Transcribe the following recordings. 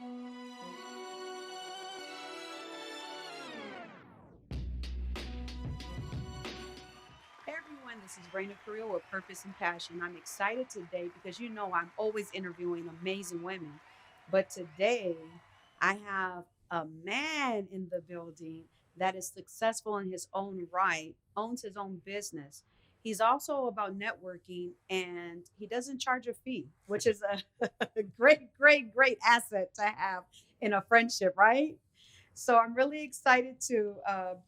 Hey everyone, this is Raina Carrillo with Purpose and Passion. I'm excited today because I'm always interviewing amazing women. But today I have a man in the building that is successful in his own right, owns his own business. He's also about networking and he doesn't charge a fee, which is a great asset to have in a friendship, right? So I'm really excited to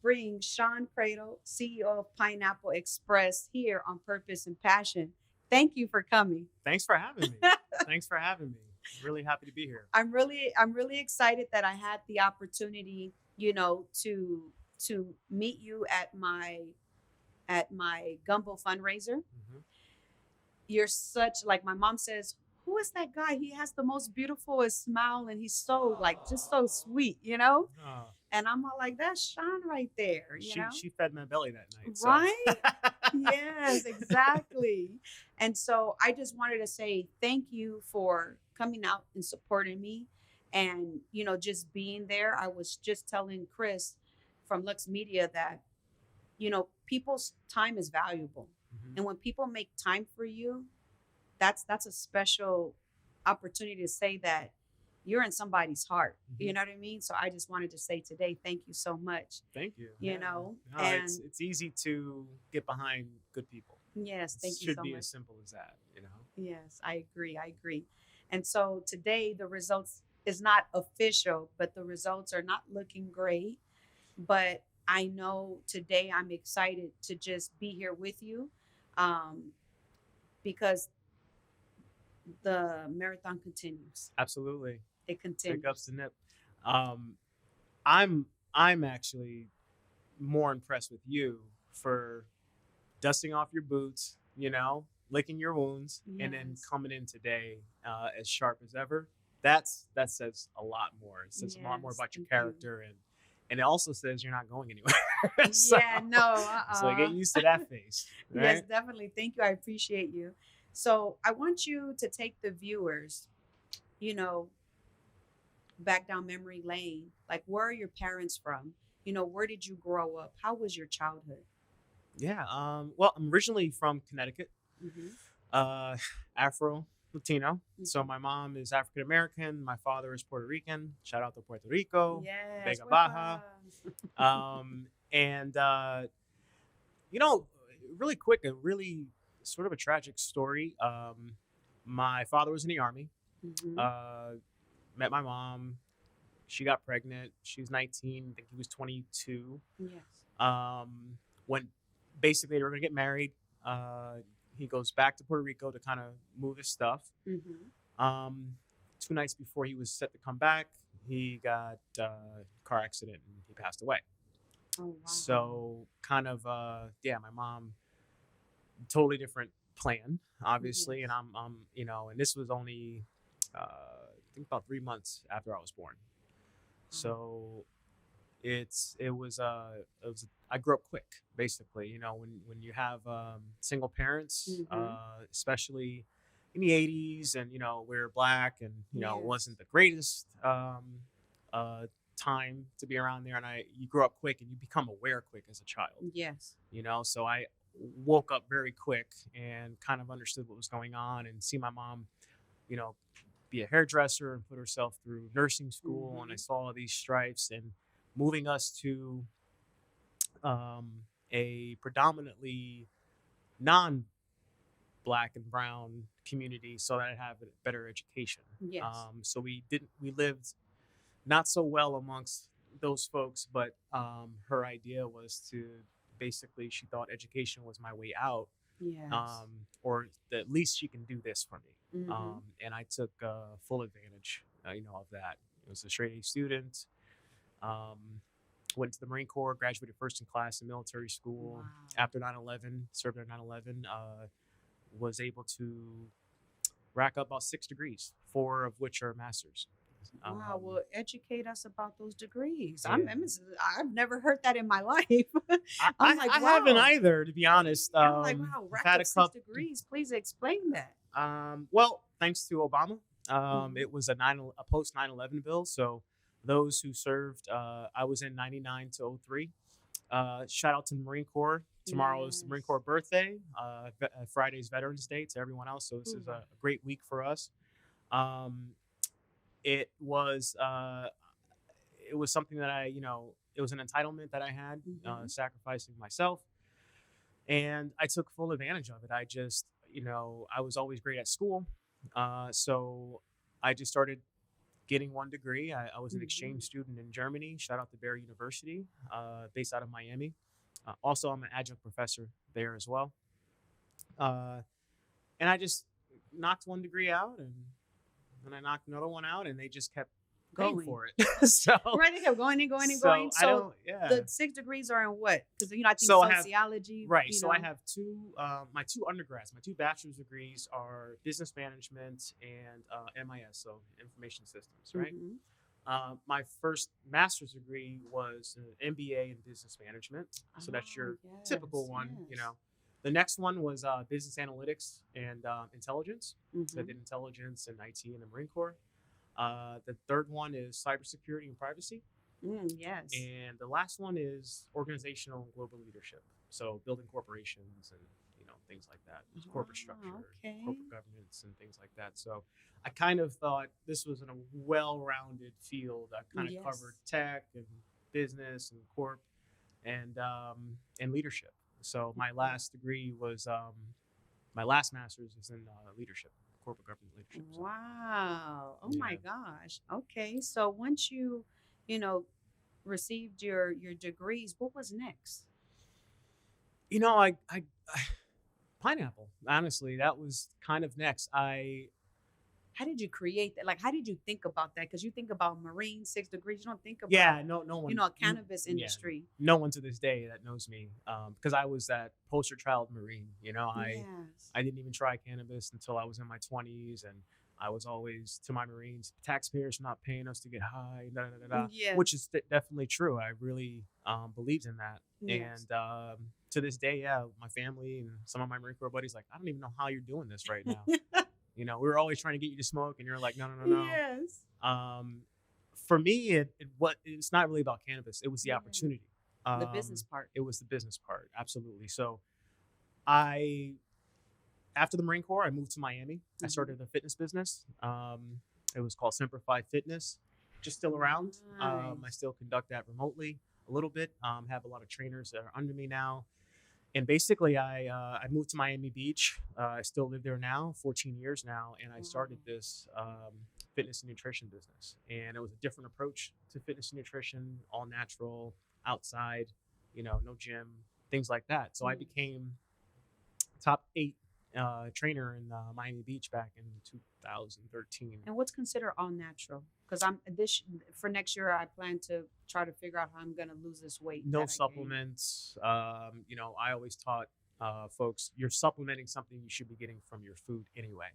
bring Shawn Credle, CEO of Pineapple Express, here on Purpose and Passion. Thank you for coming. Thanks for having me. Thanks for having me. Really happy to be here. I'm really excited that I had the opportunity, to meet you at my gumbo fundraiser. Mm-hmm. You're such, like my mom says, who is that guy? He has the most beautiful smile and he's so just so sweet, And I'm all like, that's Shawn right there, She fed my belly that night. Right? Yes, exactly. And so I just wanted to say thank you for coming out and supporting me and, just being there. I was just telling Chris from Lux Media that, people's time is valuable. Mm-hmm. And when people make time for you, that's a special opportunity to say that you're in somebody's heart. Mm-hmm. You know what I mean? So I just wanted to say today, thank you so much. Thank you. No, and it's easy to get behind good people. Yes, thank you so much. Should be as simple as that, Yes, I agree. And so today the results is not official, but the results are not looking great. But I know today I'm excited to just be here with you, because the marathon continues. Absolutely. It continues. Pick up the nip. I'm actually more impressed with you for dusting off your boots, licking your wounds, and then coming in today as sharp as ever. That says a lot more. It says a lot more about your character, and it also says you're not going anywhere. So get used to that face. Right? Yes, definitely. Thank you. I appreciate you. So I want you to take the viewers, back down memory lane. Like, where are your parents from? Where did you grow up? How was your childhood? Yeah. Well, I'm originally from Connecticut, Afro Latino. Mm-hmm. So my mom is African American. My father is Puerto Rican. Shout out to Puerto Rico. Yes. Vega Baja. And really quick, a really sort of a tragic story. My father was in the Army. Mm-hmm. Met my mom. She got pregnant. She was 19. I think he was 22. Yes. When basically they were going to get married, he goes back to Puerto Rico to kind of move his stuff. Mm-hmm. 2 nights before he was set to come back, he got a car accident and he passed away. Oh, wow. So kind of, my mom, totally different plan, obviously. Yes. And I'm, and this was only, I think about 3 months after I was born. So I grew up quick, basically, when you have single parents, mm-hmm. Especially in the 80s, and, we were Black, and, yes. It wasn't the greatest time to be around there. And you grow up quick and you become aware quick as a child. Yes. So I woke up very quick and kind of understood what was going on, and see my mom, be a hairdresser and put herself through nursing school. Mm-hmm. And I saw all these stripes, and moving us to a predominantly non-Black and brown community so that I'd have a better education. Yes. So we lived not so well amongst those folks, but her idea was to basically, she thought education was my way out. Yes. Or at least she can do this for me. Mm-hmm. And I took full advantage, of that. I was a straight A student. Went to the Marine Corps, graduated first in class in military school. Wow. After 9/11, served at 9/11, was able to rack up about 6 degrees, 4 of which are masters. Wow, well, educate us about those degrees. Yeah. I've never heard that in my life. I haven't either, to be honest. I'm like, wow, rack up 6 degrees. Please explain that. Well, thanks to Obama, It was a post 9/11 bill. So those who served, I was in 99 to 03. Shout out to the Marine Corps. Tomorrow is the Marine Corps birthday. Friday's Veterans Day to everyone else. So this is a great week for us. Um, it was something that it was an entitlement that I had, sacrificing myself, and I took full advantage of it. I just, I was always great at school, so I just started getting one degree. I was an exchange student in Germany. Shout out to Bear University, based out of Miami. Also, I'm an adjunct professor there as well. Uh, and I just knocked one degree out, and then I knocked another one out, and they just kept going for it. So right, they kept going and going and going. So the 6 degrees are in what? Because I think sociology. Right. So I have my two undergrads, my 2 bachelor's degrees are business management and MIS, so information systems. Right. My first master's degree was an MBA in business management. So that's your typical one. The next one was business analytics and intelligence. So I did intelligence and IT in the Marine Corps. The third one is cybersecurity and privacy. Yes. And the last one is organizational and global leadership. So building corporations and things like that, corporate structure, corporate governance, and things like that. So I kind of thought this was a well-rounded field. I kind of covered tech and business and corp and leadership. So my last degree was my last master's is in leadership. Corporate government leadership. So. Wow. Oh my gosh. Okay. So once you received your degrees, what was next? I pineapple. Honestly, that was kind of next. How did you create that? Like, how did you think about that? Because you think about Marine 6 degrees, you don't think about no one. Cannabis industry. No one to this day that knows me, because I was that poster child Marine. I didn't even try cannabis until I was in my 20s, and I was always to my Marines, taxpayers not paying us to get high, which is definitely true. I really believed in that, and to this day, my family and some of my Marine Corps buddies like, I don't even know how you're doing this right now. We were always trying to get you to smoke, and you're like, no. Yes. For me, it's not really about cannabis. It was the opportunity. The business part. It was the business part, absolutely. So, after the Marine Corps, I moved to Miami. I started a fitness business. It was called Simplified Fitness, just still around. I still conduct that remotely a little bit. Have a lot of trainers that are under me now. And basically, I moved to Miami Beach. I still live there now, 14 years now, and I started this fitness and nutrition business. And it was a different approach to fitness and nutrition, all natural, outside, no gym, things like that. So I became top 8 trainer in Miami Beach back in 2013. And what's considered all natural? Because for next year, I plan to try to figure out how I'm going to lose this weight. No supplements. I always taught folks, you're supplementing something you should be getting from your food anyway.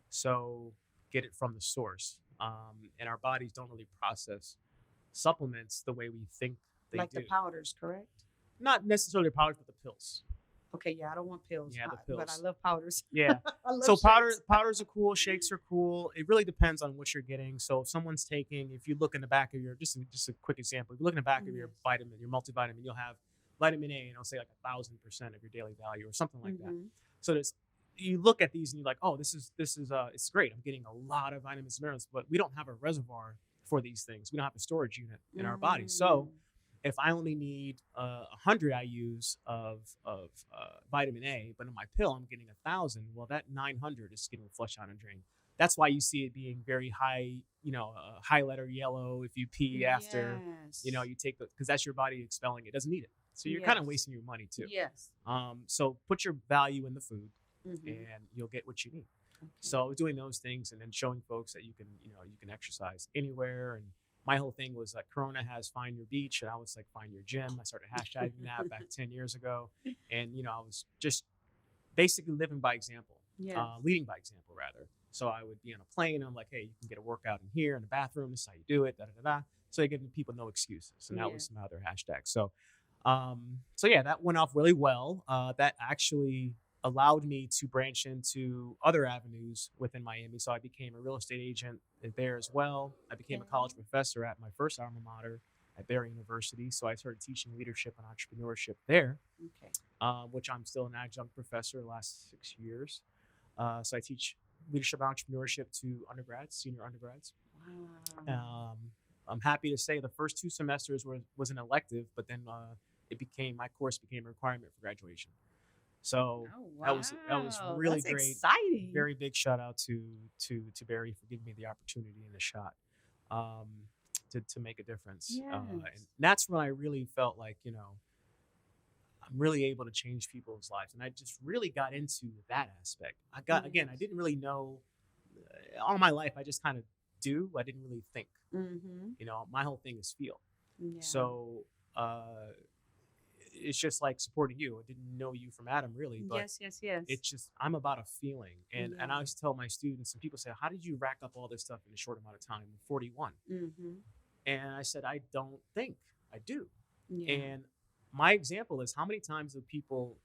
So get it from the source. And our bodies don't really process supplements the way we think they do. Like the powders, correct? Not necessarily powders, but the pills. Okay, I don't want pills. Yeah, the pills. But I love powders. Yeah. So powders are cool. Shakes are cool. It really depends on what you're getting. So if someone's if you look in the back of your, just a quick example, if you look in the back of your vitamin, your multivitamin, you'll have vitamin A, and it'll say like 1,000% of your daily value or something like that. So you look at these and you're like, oh, this is it's great. I'm getting a lot of vitamins and minerals, but we don't have a reservoir for these things. We don't have a storage unit in our body. So if I only need 100 IUs of vitamin A, but in my pill I'm getting 1,000, well, that 900 is getting flushed out and drained. That's why you see it being very high, high letter yellow. If you pee after, you take because that's your body expelling it. Doesn't need it. So you're kind of wasting your money too. Yes. So put your value in the food, and you'll get what you need. Okay. So doing those things and then showing folks that you can exercise anywhere. And my whole thing was like, Corona has find your beach, and I was like, find your gym. I started hashtagging that back 10 years ago. And, I was just basically living by example, leading by example rather. So I would be on a plane and I'm like, hey, you can get a workout in here in the bathroom. This is how you do it, So I give people no excuses. And that was some other hashtags. So, that went off really well. That actually allowed me to branch into other avenues within Miami. So I became a real estate agent there as well. I became a college professor at my first alma mater at Barry University. So I started teaching leadership and entrepreneurship there, Okay. which I'm still an adjunct professor the last 6 years. So I teach leadership and entrepreneurship to undergrads, senior undergrads. Wow. I'm happy to say the first 2 semesters was an elective, but then my course became a requirement for graduation. So Oh, that was wow. really That's great. exciting. Very big shout out to Barry for giving me the opportunity and the shot um, to make a difference. And Yes. that's when I really felt like, I'm really able to change people's lives, and I just really got into that aspect. I Yes. didn't really know all my life. I just kind of do. I didn't really think. Mm-hmm. My whole thing is feel. Yeah. So it's just like supporting you. I didn't know you from Adam really, but Yes, yes, yes. it's just I'm about a feeling, and I Yeah. always tell my students, and people say, "How did you rack up all this stuff in a short amount of time?" I'm 41, Mm-hmm. and I said, "I don't think I do." Yeah. And my example is how many times do people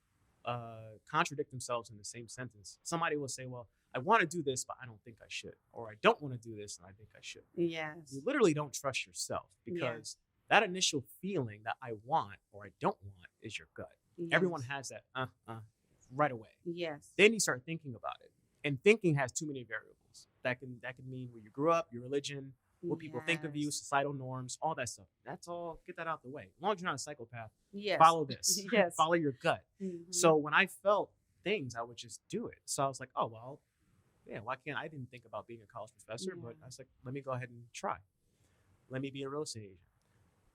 contradict themselves in the same sentence? Somebody will say, "Well, I want to do this, but I don't think I should," or "I don't want to do this, and I think I should." Yes. You literally don't trust yourself because that initial feeling that I want or I don't want is your gut. Yes. Everyone has that right away. Yes. Then you start thinking about it, and thinking has too many variables. That can mean where you grew up, your religion, what people think of you, Yes. societal norms, all that stuff. That's all. Get that out the way. As long as you're not a psychopath, Yes. follow this. Yes. Follow your gut. Mm-hmm. So when I felt things, I would just do it. So I was like, oh well, yeah, why can't I didn't think about being a college professor, but I was like, let me go ahead and try. Let me be a real estate agent.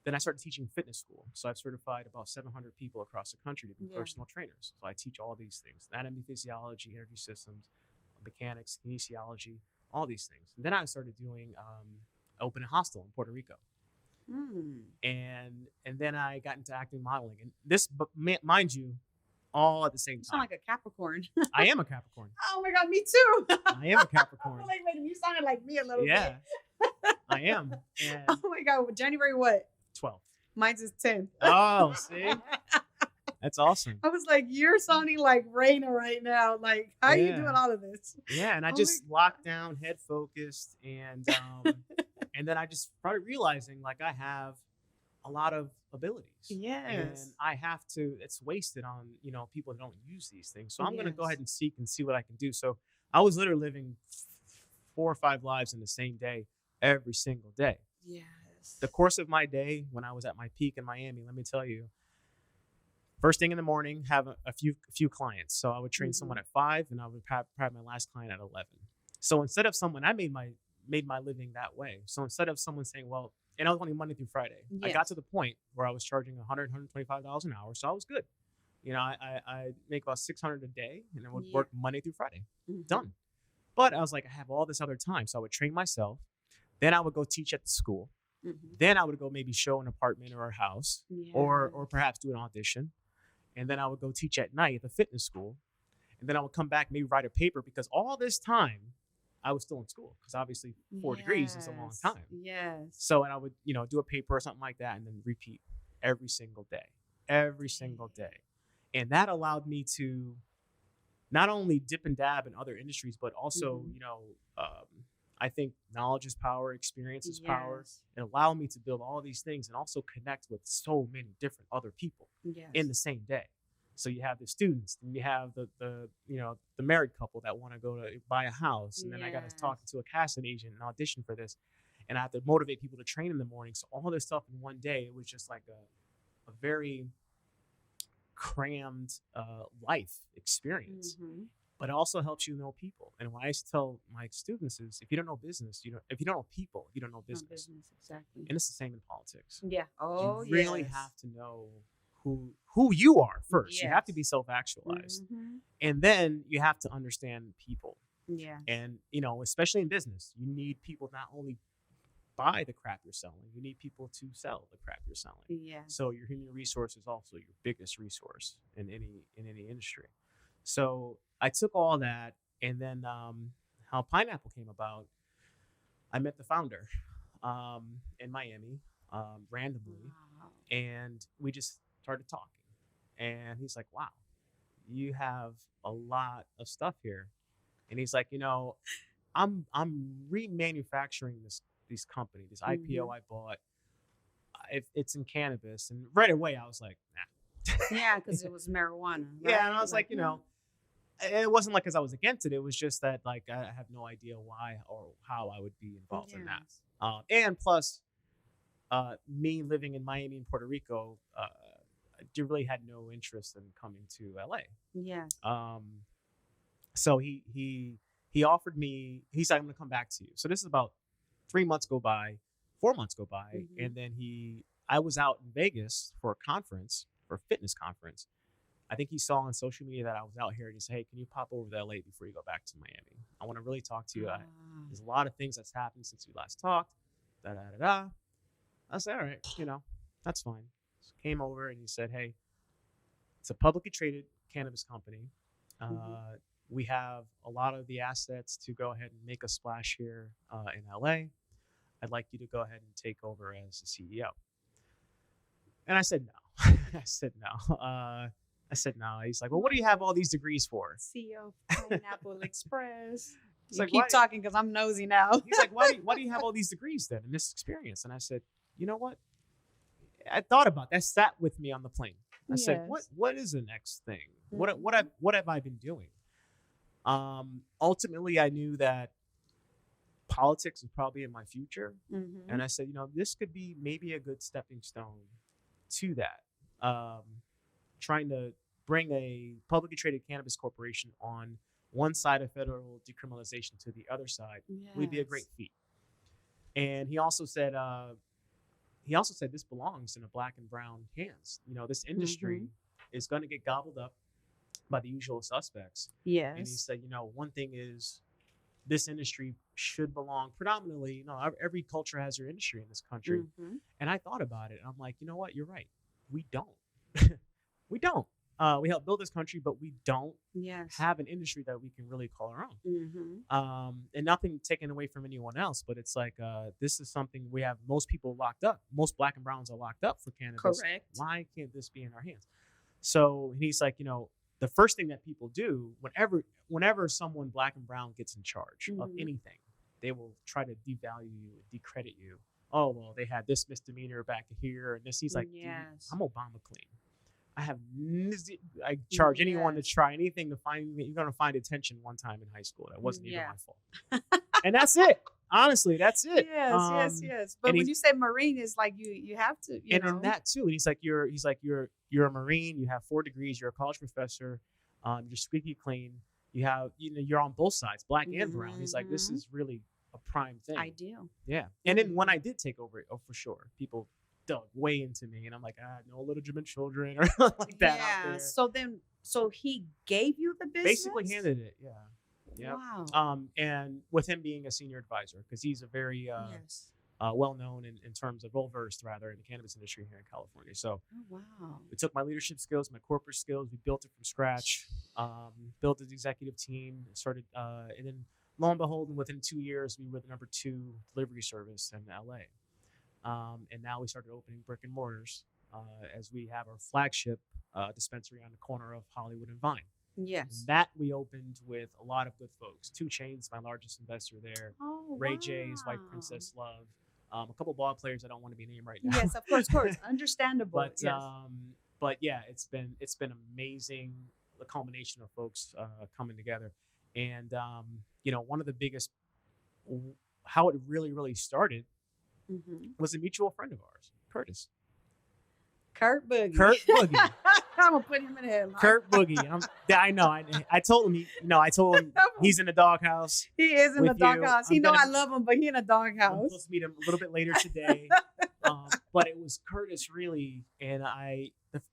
Then I started teaching fitness school. So I've certified about 700 people across the country to be personal trainers. So I teach all these things: anatomy, physiology, energy systems, mechanics, kinesiology, all these things. And then I started doing open a hostel in Puerto Rico. And then I got into acting, modeling, and this, mind you, all at the same time. You sound like a Capricorn. I am a Capricorn. Oh my God, me too. I am a Capricorn. Like, wait, you sounded like me a little bit. Yeah, I am. And Oh my God, January what? 12th. Mine's is 10th. Oh, see? That's awesome. I was like, you're sounding like Raina right now. Like, how are you doing all of this? Yeah, and I just locked down, head focused, and and then I just started realizing like I have a lot of abilities. Yes. And I have to, it's wasted on, people that don't use these things. So I'm going to go ahead and seek and see what I can do. So I was literally living 4 or 5 lives in the same day, every single day. Yes. The course of my day, when I was at my peak in Miami, let me tell you, first thing in the morning, have a few clients. So I would train someone at 5, and I would have my last client at 11. So instead of someone, I made my living that way. So instead of someone saying, well, and I was only Monday through Friday. I got to the point where I was charging $100, $125 an hour. So I was good. I make about $600 a day, and I would work Monday through Friday. Done. But I was like, I have all this other time. So I would train myself. Then I would go teach at the school. Then I would go maybe show an apartment or a house, or perhaps do an audition. And then I would go teach at night at the fitness school. And then I would come back, maybe write a paper, because all this time I was still in school, because obviously 4 degrees is a long time. Yes. So, and I would, do a paper or something like that, and then repeat every single day. And that allowed me to not only dip and dab in other industries, but also, I think knowledge is power, experience is power. It allowed me to build all these things and also connect with so many different other people in the same day. So you have the students, and you have the married couple that want to go to buy a house, and then I got to talk to a casting agent and audition for this, and I have to motivate people to train in the morning. So all this stuff in one day, it was just like a very crammed life experience. But it also helps you know people. And what I used to tell my students is, if you don't know business, if you don't know people, you don't know business. Exactly. And it's the same in politics. Yeah. Oh, you really have to know who you are first. You have to be self-actualized. And then you have to understand people. Yeah. And, especially in business, you need people not only buy the crap you're selling, you need people to sell the crap you're selling. Yeah. So your human resource is also your biggest resource in any industry. So I took all that, and then how Pineapple came about, I met the founder in Miami randomly, and we just started talking. And he's like, wow, you have a lot of stuff here. And he's like, I'm remanufacturing this company, this IPO I bought. If it's in cannabis, and right away I was like, nah. Yeah, because it was marijuana. Yeah, right? and I was like, it wasn't like because I was against it. It was just that like I have no idea why or how I would be involved in that. And plus, me living in Miami and Puerto Rico, I really had no interest in coming to LA. Yes. So he offered me. He said, "I'm going to come back to you." So this is about 3 months go by, 4 months go by, and then I was out in Vegas for a conference, for a fitness conference. I think he saw on social media that I was out here, and he said, "Hey, can you pop over to LA before you go back to Miami? I want to really talk to you. There's a lot of things that's happened since we last talked." Da da da da. I said, "All right, that's fine." So came over and he said, "Hey, it's a publicly traded cannabis company. We have a lot of the assets to go ahead and make a splash here in LA. I'd like you to go ahead and take over as the CEO." And I said no. I said no. He's like, "Well, what do you have all these degrees for?" CEO Pineapple Express. He's You like, keep talking because I'm nosy now. He's like, why do you have all these degrees then and this experience? And I said, you know what? I thought about that. Sat with me on the plane. I said, what is the next thing? What have I been doing? Ultimately, I knew that politics was probably in my future, and I said, this could be maybe a good stepping stone to that. Trying to bring a publicly traded cannabis corporation on one side of federal decriminalization to the other side would be a great feat. And he also said this belongs in a black and brown hands. This industry is going to get gobbled up by the usual suspects. Yes. And he said, one thing is this industry should belong predominantly, every culture has their industry in this country. And I thought about it and I'm like, you know what? You're right. We don't. We don't. We help build this country, but we don't have an industry that we can really call our own. And nothing taken away from anyone else, but it's like this is something we have most people locked up. Most black and browns are locked up for cannabis. Correct. Why can't this be in our hands? So he's like, the first thing that people do whenever someone black and brown gets in charge of anything, they will try to devalue you, decredit you. Oh, well, they had this misdemeanor back here and this. He's like, I'm Obama clean. I charge anyone to try anything to find me. You're going to find attention one time in high school. That wasn't even my fault. And that's it. Honestly, that's it. Yes. But when you say Marine, it's like you have to, and in that too. And he's like, you're a Marine. You have 4 degrees. You're a college professor. You're squeaky clean. You have, you're on both sides, black and brown. He's like, this is really a prime thing. Ideal. Yeah. And then when I did take over it, for sure, people dug way into me, and I'm like, no illegitimate children or like that. Yeah. So he gave you the business. Basically handed it. Yeah. Yeah. Wow. And with him being a senior advisor, because he's a very well known in terms of well versed rather in the cannabis industry here in California. So we took my leadership skills, my corporate skills, we built it from scratch, built an executive team, started, and then lo and behold, within 2 years, we were the number 2 delivery service in LA. And now we started opening brick and mortars as we have our flagship dispensary on the corner of Hollywood and Vine. Yes. That we opened with a lot of good folks. 2 Chainz, my largest investor there. Ray J's, White Princess Love. A couple of ball players I don't want to be named right now. Yes, of course. Understandable. But yeah, it's been amazing. The culmination of folks coming together. And one of the biggest, how it really started was a mutual friend of ours, Curtis. Kurt Boogie. I'm gonna put him in the headline. Kurt Boogie. I know. I told him. I told him he's in the doghouse. He is in the doghouse. He know I love him, but he in a doghouse. I'm supposed to meet him a little bit later today. But it was Curtis really, and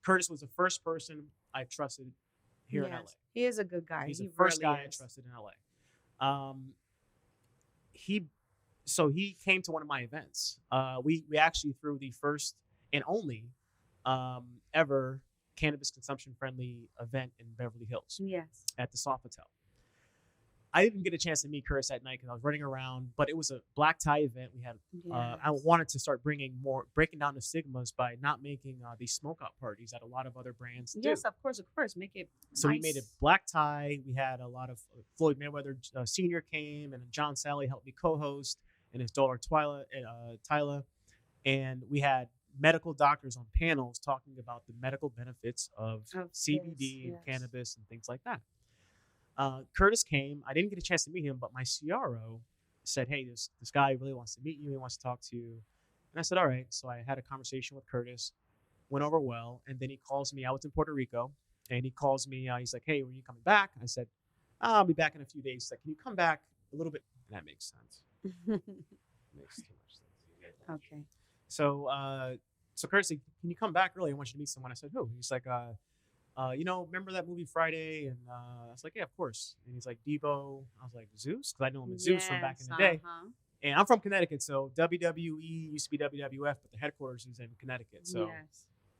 Curtis was the first person I trusted here in LA. He is a good guy. He's the first guy I trusted in LA. He came to one of my events. We actually threw the first and only ever cannabis consumption friendly event in Beverly Hills. Yes. At the Soft Hotel. I didn't get a chance to meet Curtis that night because I was running around, but it was a black tie event. We had, I Yes. wanted to start breaking down the stigmas by not making these smoke out parties that a lot of other brands do. Yes, of course, of course. Make it So we nice. made it black tie. We had a lot of Floyd Mayweather Senior came, and John Sally helped me co-host, and his daughter Tyla, and we had medical doctors on panels talking about the medical benefits of CBD and cannabis and things like that. Curtis came. I didn't get a chance to meet him, but my CRO said, "Hey, this guy really wants to meet you. He wants to talk to you." And I said, "All right." So I had a conversation with Curtis. Went over well, and then he calls me. I was in Puerto Rico, and he calls me. He's like, "Hey, when are you coming back?" I said, "I'll be back in a few days." He's like, "Can you come back a little bit?" And that makes sense. Makes too much sense. Okay. So, so Curtis said, "Can you come back early? I want you to meet someone." I said, "Who?" He's like, remember that movie Friday? And I was like, "Yeah, of course." And he's like, "Debo." I was like, "Zeus?" Because I know him as Zeus from back in the day. And I'm from Connecticut, so WWE used to be WWF, but the headquarters is in Connecticut. So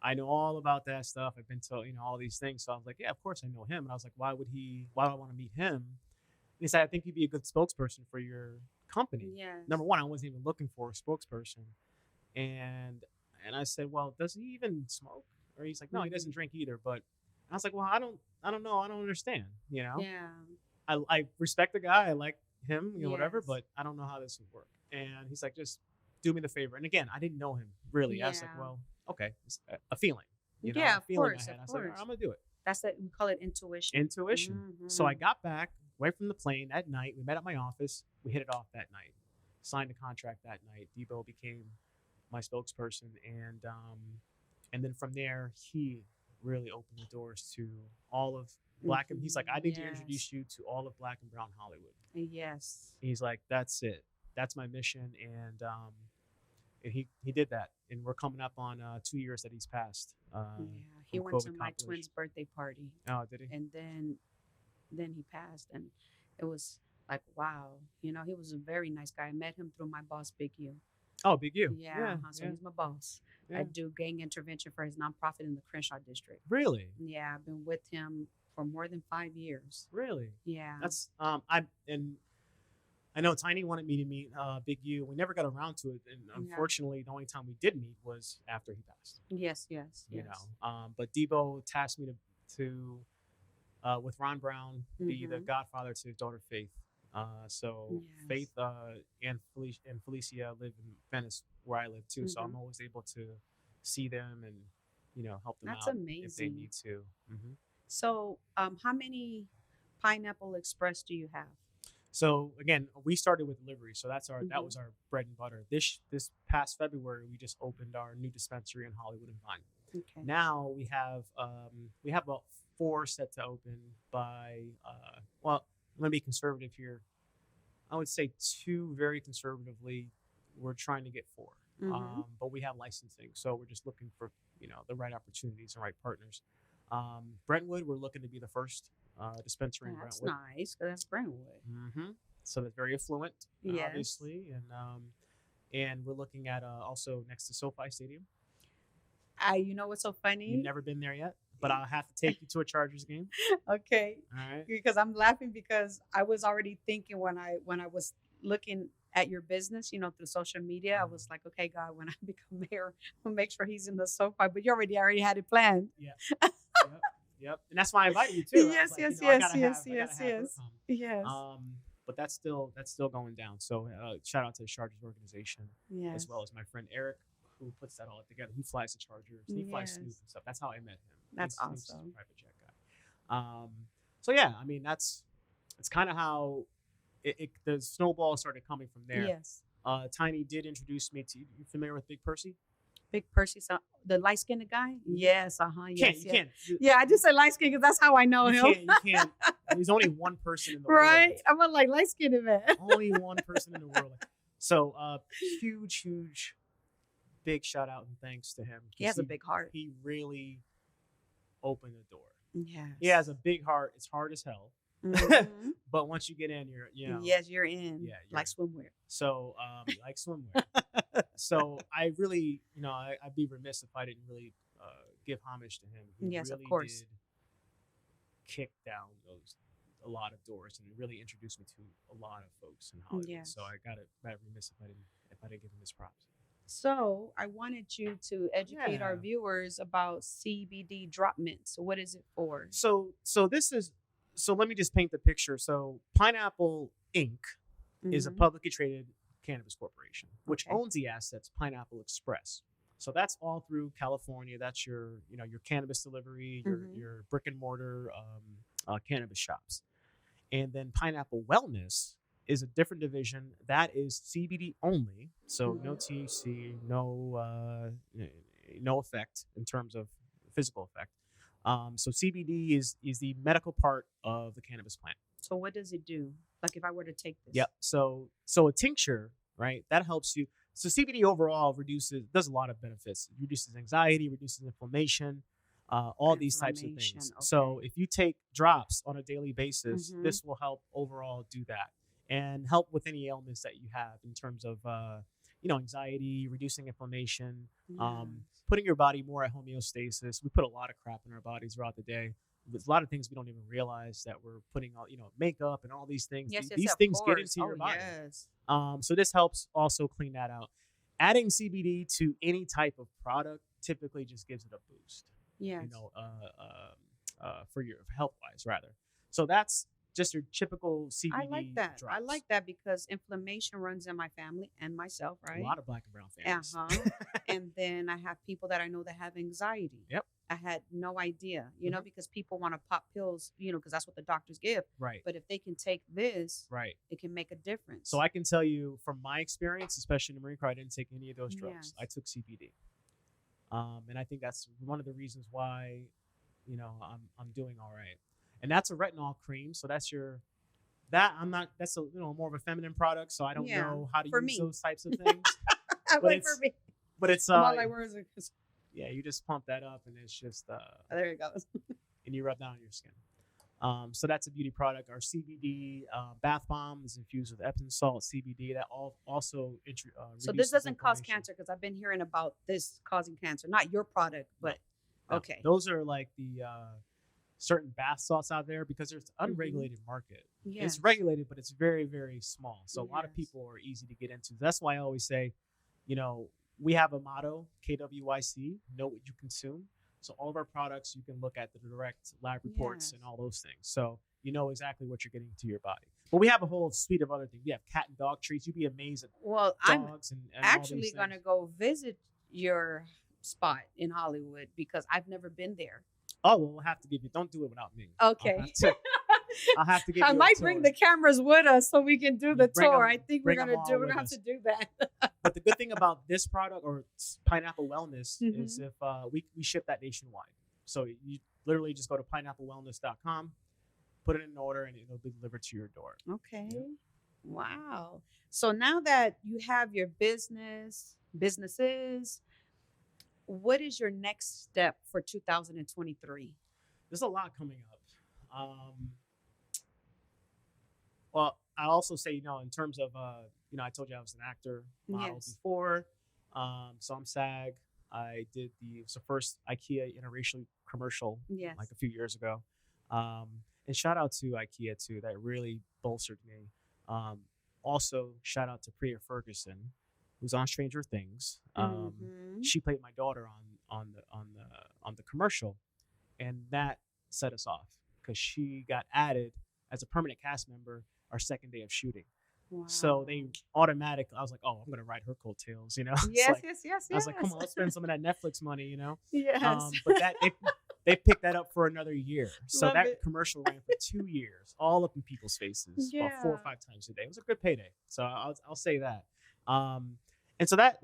I know all about that stuff. I've been to all these things. So I was like, "Yeah, of course I know him." And I was like, "Why do I want to meet him?" And he said, "I think he'd be a good spokesperson for your company." Yes. Number one, I wasn't even looking for a spokesperson. And I said, "Well, does he even smoke?" Or he's like, "No, he doesn't drink either." But I was like, "Well, I don't know. I don't understand. Yeah. I respect the guy. I like him, whatever, Yes. but I don't know how this would work." And he's like, "Just do me the favor." And again, I didn't know him really. I was like, "Well, okay, it's a feeling." Yeah, a feeling of course. I had. I was like, "All right, I'm gonna do it." That's it. We call it intuition. Intuition. So I got back right from the plane that night. We met at my office. We hit it off that night. Signed a contract that night. Debo became my spokesperson, and then from there, he really opened the doors to all of Black and he's like, "I need to introduce you to all of Black and Brown Hollywood." Yes. He's like, "That's it. That's my mission." And he did that. And we're coming up on 2 years that he's passed. He went to my twin's birthday party. Oh, did he? And then he passed, and it was like, wow. He was a very nice guy. I met him through my boss, Big U. Oh, Big U. Yeah. So he's my boss. Yeah. I do gang intervention for his nonprofit in the Crenshaw district. Really? Yeah, I've been with him for more than 5 years. Really? Yeah. That's I know Tiny wanted me to meet Big U. We never got around to it, and unfortunately, the only time we did meet was after he passed. Yes. But Debo tasked me to with Ron Brown, be the godfather to his daughter Faith. Faith and Felicia live in Venice, where I live too. So I'm always able to see them and help them That's out amazing. if they need to. So how many Pineapple Express do you have? So again, we started with delivery, so that was our bread and butter. This past February, we just opened our new dispensary in Hollywood and Vine. Okay. Now we have about 4 set to open by I'm gonna be conservative here. I would say 2 very conservatively. We're trying to get 4, but we have licensing, so we're just looking for the right opportunities and right partners. Brentwood, we're looking to be the first dispensary in Brentwood. That's nice, because that's Brentwood. So that's very affluent, obviously, and we're looking at also next to SoFi Stadium. You know what's so funny? You've never been there yet, but I'll have to take you to a Chargers game. Okay. All right. Because I'm laughing because I was already thinking when I was looking at your business, through social media, I was like, okay, God, when I become mayor, I'll make sure he's in the SoFi. But you already had it planned. Yeah. Yep. And that's why I invited you too. Yes. But that's still going down. So shout out to the Chargers organization, as well as my friend Eric, who puts that all together. He flies the Chargers. He flies Snoop and stuff. That's how I met him. That's awesome. He's a private jet guy. So yeah, I mean that's kind of how the snowball started coming from there. Yes. Tiny did introduce me to you. You familiar with Big Percy? Big Percy, the light skinned guy? Yes, You can't. Yeah, I just said light skinned because that's how I know him. You can't. There's only one person in the world. Right? I'm like light skinned man. Only one person in the world. So huge, big shout out and thanks to him. He has a big heart. He really opened the door. Yes. He has a big heart. It's hard as hell. But once you get in, you're yes, you're in. Yeah, like swimwear. So like swimwear. So I really, I'd be remiss if I didn't really give homage to him. He yes, really of course. Did kick down a lot of doors and it really introduced me to a lot of folks in Hollywood. So Yes. I got it remiss if I didn't give him this props. So I wanted you to educate our Yeah. viewers about CBD drop mints. So what is it for? So this is so let me just paint the picture. So Pineapple Inc. is a Mhm. publicly traded cannabis corporation, which Okay. owns the assets Pineapple Express. So that's all through California. That's your cannabis delivery, your Mhm. your brick and mortar cannabis shops, and then Pineapple Wellness is a different division that is CBD only. So no Mhm. THC, no effect in terms of physical effect. So CBD is the medical part of the cannabis plant. So what does it do? Like if I were to take this? Yep. So a tincture, right? That helps you. So CBD overall does a lot of benefits. It reduces anxiety, reduces inflammation, all these types of Inflammation. things. So Okay. if you take drops on a daily basis, Mhm. this will help overall do that and help with any ailments that you have in terms of anxiety, reducing inflammation, Yes. putting your body more at homeostasis. We put a lot of crap in our bodies throughout the day. There's a lot of things we don't even realize that we're putting all makeup and all these things. Yes, yes, These of things get course. into Oh, your body. yes. So this helps also clean that out. Adding CBD to any type of product typically just gives it a boost. You Yes. know, for your health wise rather. So that's just your typical I like CBD that. I drops. like that because inflammation runs in my family and myself, A right? lot of black and brown families. Uh-huh. And then I have people that I know that have anxiety. Yep. I had no idea, Mhm. because people want to pop pills, because that's what the doctors give. Right. But if they can take this, Right. it can make a difference. So I can tell you from my experience, especially in the Marine Corps, I didn't take any of those drugs. Yes. I took CBD, and I think that's one of the reasons why, I'm doing all right. And that's a retinol cream, so that's your that I'm not. That's a more of a feminine product, so I don't Yeah. know how to For use me. those types of things. I'm But like, for it's me. but it's I'm all like, where is it? yeah, you just pump that up and it's just There it goes. and you rub that on your skin. So that's a beauty product. Our CBD bath bomb is infused with Epsom salt, CBD. That also So this reduces doesn't cause inflammation. cancer because I've been hearing about this causing cancer. Not your product, but No. okay. Those are like the certain bath salts out there because there's an unregulated market. Yes. It's regulated, but it's very, very small. So a lot of Yes. people are easy to get into. That's why I always say, we have a motto, KWYC, know what you consume. So all of our products, you can look at the direct lab reports Yes. and all those things. So you know exactly what you're getting to your body. But we have a whole suite of other things. We have cat and dog treats. You'd be amazed at Well, I'm dogs and all actually these going to things. go visit your spot in Hollywood because I've never been there. Oh, well, we'll have to give you. Don't do it without me. Okay. I'll have to give I you a might tour. bring the cameras with us so we can do the Bring 'em- tour. I think we're bring 'em gonna all do. We're with gonna have us. to do that. But the good thing about this product or Pineapple Wellness is Mhm. if we ship that nationwide. So you literally just go to pineapplewellness.com, put it in order, and it'll be delivered to your door. Okay. Yeah. Wow. So now that you have your businesses, what is your next step for 2023? There's a lot coming up. Well, I also say, in terms of, I told you I was an actor model Yes. before. So I'm SAG. It was the first IKEA interracial commercial Yes. like a few years ago. And shout out to IKEA too. That really bolstered me. Also, shout out to Priya Ferguson, who's on Stranger Things. Mhm. She played my daughter on the commercial, and that set us off because she got added as a permanent cast member our second day of shooting. Wow. So they automatically, I was like, oh, I'm gonna ride her coattails, It's Yes, like, yes. I was like, come on, let's spend some of that Netflix money, Yes. But they picked that up for another year. So Love that it. commercial ran for 2 years, all up in people's faces, about 4 or Yeah. 5 times a day. It was a good payday. So I'll say that. And so that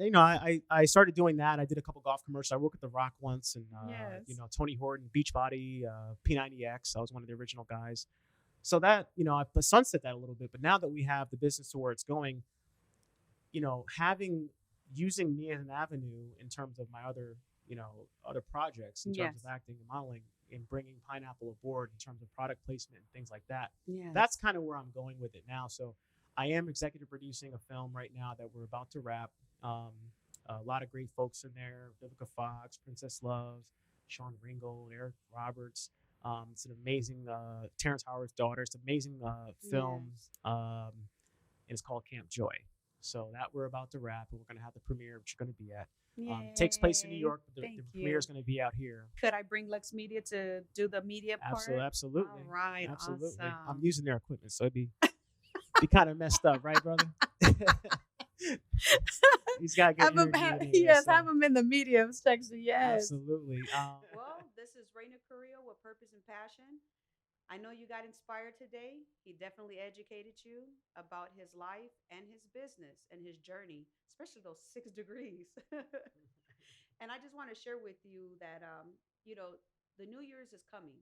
I started doing that. I did a couple golf commercials. I worked with The Rock once, and Yes. Tony Horton, Beachbody, P90X. I was one of the original guys. So that I sunset that a little bit. But now that we have the business to where it's going, using me as an avenue in terms of my other projects in terms Yes. of acting and modeling and bringing Pineapple aboard in terms of product placement and things like that. Yes. That's kind of where I'm going with it now. So I am executive producing a film right now that we're about to wrap. A lot of great folks in there: Vivica Fox, Princess Love, Sean Ringgold, Eric Roberts. It's an amazing Terrence Howard's daughter. It's an amazing film, Yes. and it's called Camp Joy. So that we're about to wrap, and we're going to have the premiere, which you're going to be at. Takes place in New Yay. York, but the Thank premiere you. is going to be out here. Could I bring Lux Media to do the media part? Absolutely, absolutely, All right. absolutely. I'm Awesome. using their equipment, so it'd be kind of messed up, right, brother? He's got good Have him, energy in here, yes, so have him in the medium section. Yes. absolutely. Well, this is Raina Carrillo with Purpose and Passion. I know you got inspired today. He definitely educated you about his life and his business and his journey, especially those 6 degrees. And I just want to share with you that, you know, the New Year's is coming.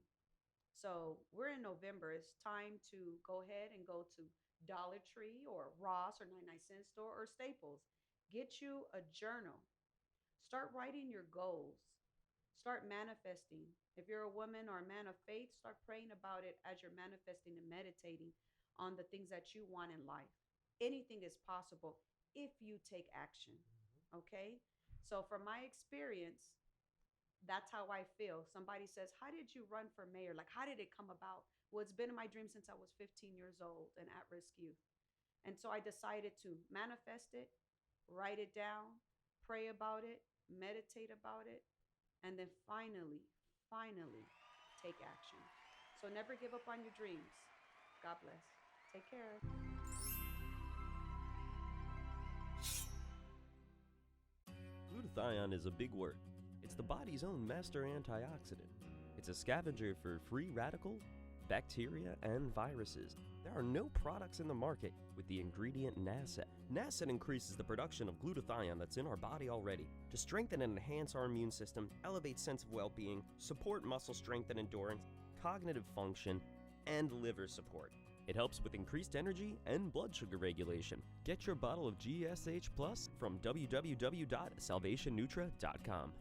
So we're in November. It's time to go ahead and go to Dollar Tree or Ross or 99-cent store or Staples. Get you a journal. Start writing your goals. Start manifesting. If you're a woman or a man of faith, start praying about it as you're manifesting and meditating on the things that you want in life. Anything is possible if you take action. Okay? So, from my experience, that's how I feel. Somebody says, "How did you run for mayor? Like, how did it come about?" Well, it's been in my dream since I was 15 years old and at risk youth. And so I decided to manifest it, write it down, pray about it, meditate about it, and then finally take action. So never give up on your dreams. God bless. Take care. Glutathione is a big word. It's the body's own master antioxidant. It's a scavenger for free radical, bacteria, and viruses. There are no products in the market with the ingredient NASET. NASET increases the production of glutathione that's in our body already to strengthen and enhance our immune system, elevate sense of well-being, support muscle strength and endurance, cognitive function, and liver support. It helps with increased energy and blood sugar regulation. Get your bottle of GSH Plus from www.salvationnutra.com.